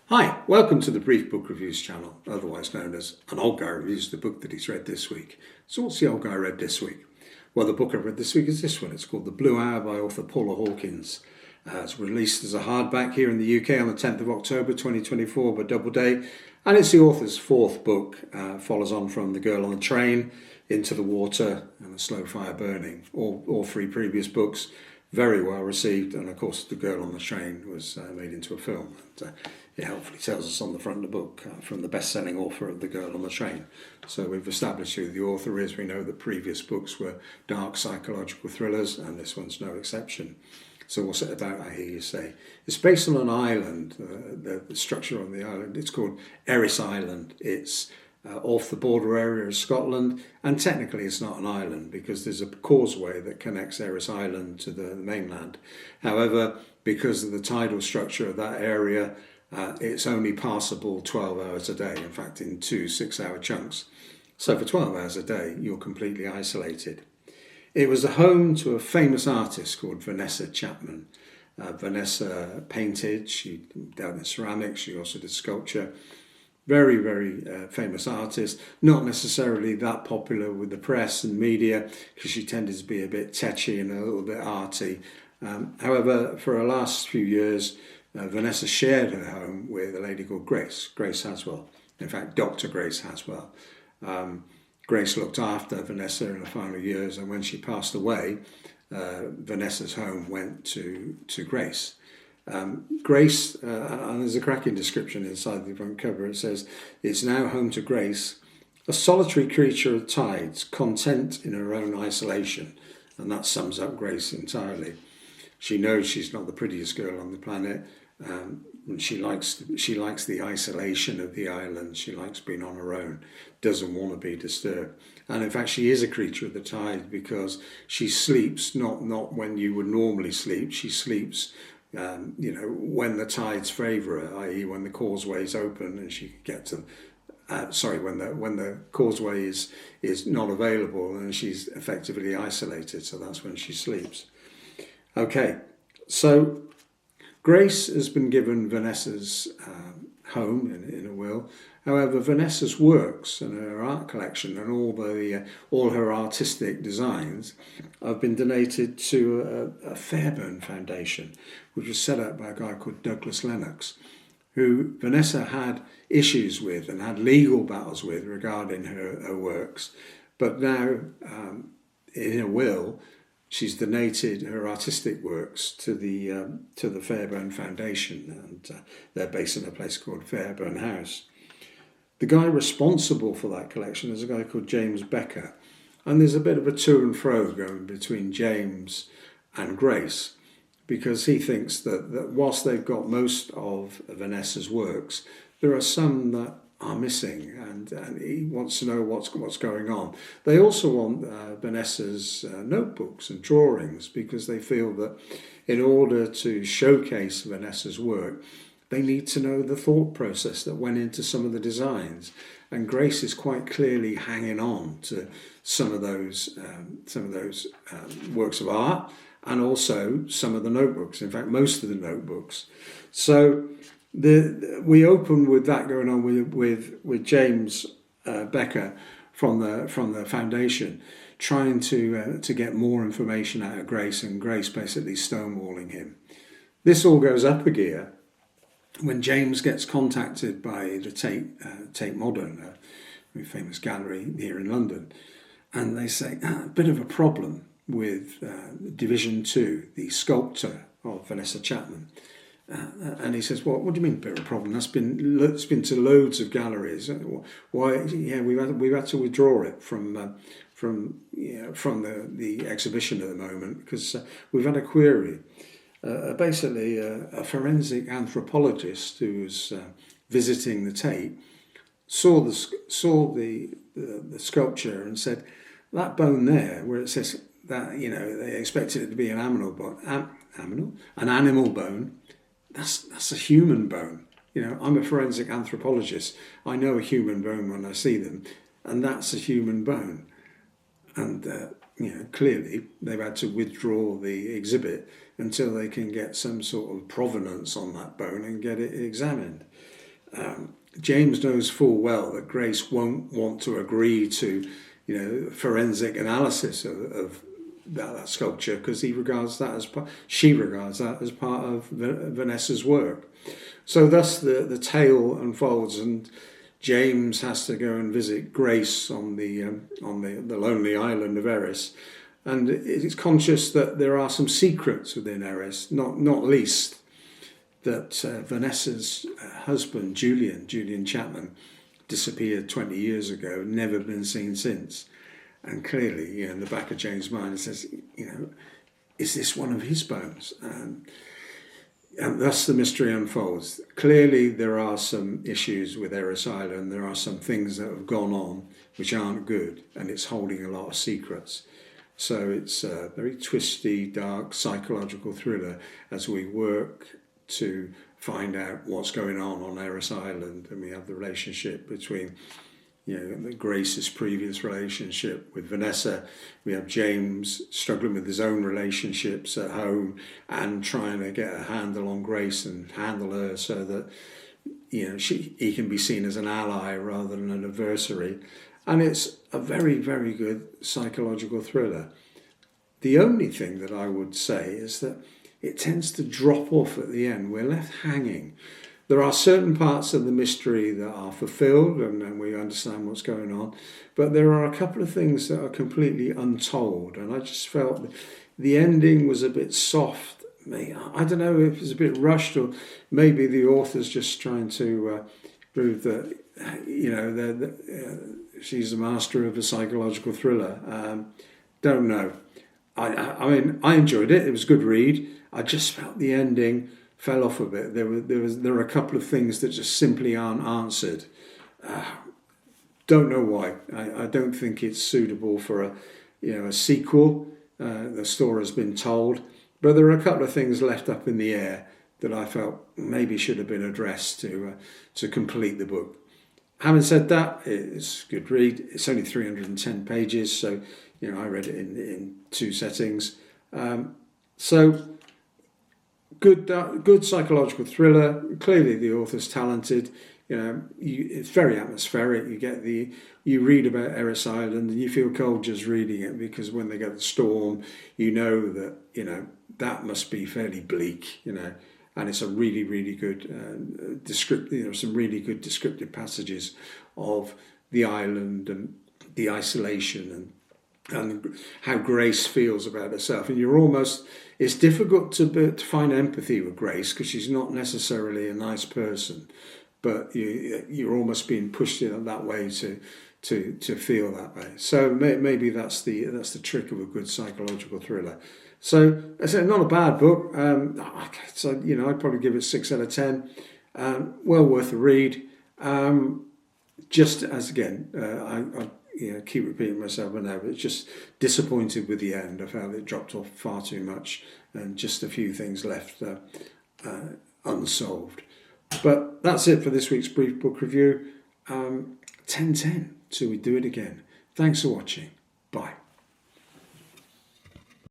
Hi, welcome to the Brief Book Reviews channel, otherwise known as An Old Guy Reviews the book that he's read this week. So what's the old guy read this week? Well, the book I've read this week is this one. It's called The Blue Hour by author Paula Hawkins. It's released as a hardback here in the UK on the 10th of October 2024 by Doubleday, and it's the author's fourth book. Follows on from The Girl on the Train, Into the Water and A Slow Fire Burning. All three previous books very well received, and of course The Girl on the Train was made into a film. And, it helpfully tells us on the front of the book from the best-selling author of The Girl on the Train. So we've established who the author is. We know that previous books were dark psychological thrillers, and this one's no exception. So what's it about, I hear you say? It's based on an island, the structure on the island. It's called Eris Island. It's off the border area of Scotland, and technically it's not an island because there's a causeway that connects Eris Island to the mainland. However, because of the tidal structure of that area, it's only passable 12 hours a day, in fact in 2 6-hour chunks. So for 12 hours a day you're completely isolated. It was a home to a famous artist called Vanessa Chapman. Vanessa painted, she dealt in ceramics, she also did sculpture. Very, very famous artist, not necessarily that popular with the press and media because she tended to be a bit tetchy and a little bit arty. However, for the last few years, Vanessa shared her home with a lady called Grace Haswell. In fact, Dr. Grace Haswell. Grace looked after Vanessa in the final years, and when she passed away, Vanessa's home went to Grace. Grace, and there's a cracking description inside the front cover. It says, "It's now home to Grace, a solitary creature of tides, content in her own isolation." And that sums up Grace entirely. She knows she's not the prettiest girl on the planet. And she likes the isolation of the island. She likes being on her own, doesn't want to be disturbed. And in fact, she is a creature of the tide because she sleeps not when you would normally sleep. She sleeps, when the tides favour her, i.e., when the causeway is open and she can get to. When the causeway is not available and she's effectively isolated. So that's when she sleeps. Okay, so Grace has been given Vanessa's home in a will. However, Vanessa's works and her art collection and all her artistic designs have been donated to a Fairbairn Foundation, which was set up by a guy called Douglas Lennox, who Vanessa had issues with and had legal battles with regarding her works. But now, in a will, she's donated her artistic works to the Fairbairn Foundation, and they're based in a place called Fairbairn House. The guy responsible for that collection is a guy called James Becker, and there's a bit of a to and fro going between James and Grace, because he thinks that whilst they've got most of Vanessa's works, there are some that are missing, and he wants to know what's going on. They also want Vanessa's notebooks and drawings because they feel that in order to showcase Vanessa's work, they need to know the thought process that went into some of the designs. And Grace is quite clearly hanging on to some of those works of art, and also some of the notebooks. In fact, most of the notebooks. So we open with that going on with James Becker from the foundation, trying to get more information out of Grace, and Grace basically stonewalling him. This all goes up a gear when James gets contacted by the Tate Modern, a very famous gallery here in London, and they say a bit of a problem with Division 2, the sculptor of Vanessa Chapman. And he says, "Well, what do you mean, a bit of a problem? It's been to loads of galleries. Why? Yeah, we've had to withdraw it from the exhibition at the moment because we've had a query." Basically, a forensic anthropologist who was visiting the Tate saw the sculpture and said, "That bone there, where it says that they expected it to be an animal bone." That's a human bone. I'm a forensic anthropologist. I know a human bone when I see them, and that's a human bone. And clearly they've had to withdraw the exhibit until they can get some sort of provenance on that bone and get it examined. James knows full well that Grace won't want to agree to, forensic analysis of that sculpture, because she regards that as part of Vanessa's work. So thus the tale unfolds, and James has to go and visit Grace on the lonely island of Eris, and it's conscious that there are some secrets within Eris, not least that Vanessa's husband, Julian Chapman, disappeared 20 years ago, never been seen since. And clearly, in the back of James' mind, it says, is this one of his bones? And thus the mystery unfolds. Clearly, there are some issues with Eris Island. There are some things that have gone on which aren't good, and it's holding a lot of secrets. So it's a very twisty, dark, psychological thriller as we work to find out what's going on Eris Island, and we have the relationship between Grace's previous relationship with Vanessa. We have James struggling with his own relationships at home and trying to get a handle on Grace and handle her so that he can be seen as an ally rather than an adversary. And it's a very, very good psychological thriller. The only thing that I would say is that it tends to drop off at the end. We're left hanging. There are certain parts of the mystery that are fulfilled and we understand what's going on, but there are a couple of things that are completely untold, and I just felt the ending was a bit soft. I don't know if it's a bit rushed, or maybe the author's just trying to prove that she's a master of a psychological thriller. Don't know. I mean, I enjoyed it. It was a good read. I just felt the ending fell off a bit. There are a couple of things that just simply aren't answered. Don't know why. I don't think it's suitable for a sequel. The story has been told, but there are a couple of things left up in the air that I felt maybe should have been addressed to complete the book. Having said that, it's a good read. It's only 310 pages, so I read it in two settings. So good psychological thriller. Clearly, the author's talented. It's very atmospheric. You read about Eris Island and you feel cold just reading it, because when they get the storm, that must be fairly bleak. And it's a really, really good some really good descriptive passages of the island and the isolation and how Grace feels about herself. And it's difficult to find empathy with Grace because she's not necessarily a nice person, but you're almost being pushed in that way to feel that way. So maybe that's the trick of a good psychological thriller. So I said, not a bad book. So I'd probably give it 6 out of 10. Well worth a read. Just as again, I keep repeating myself now, but it's just disappointed with the end. I felt it dropped off far too much, and just a few things left unsolved. But that's it for this week's brief book review. 10/10 till we do it again. Thanks for watching. Bye.